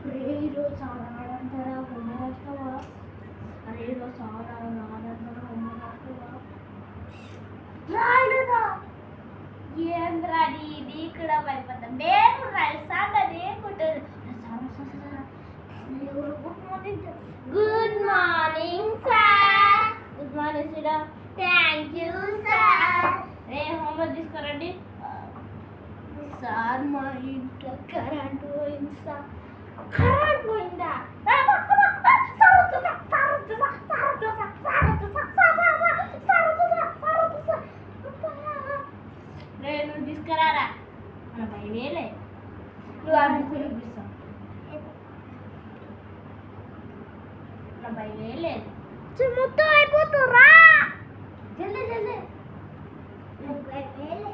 రే ఈరోజు చాలా ఆడంటారా బొమ్మ రాస్తావా? అరే ఈరోజు చాలా ఆడంటారా బొమ్మ రాస్తావా? రాయలేదా? ఏంద్రా నీ కూడా భయపడ్డా నేను రాయిస్తాను నేర్కుంటాను. Good morning sir. Good morning sir. Thank you sir. రే హోంవర్క్ తీసుకురండి సార్. మా ఇంట్లో కరెంట్ పోయింది సార్. కరెంట్ పోయిందా? రే నువ్వు తీసుకురారా మన భయమేలే. నువ్వు ఆ బుక్ చూపిస్తావు నా భయమేలేదు. మొత్తం అయిపోతురా జల్లి జల్లి. భయమేలే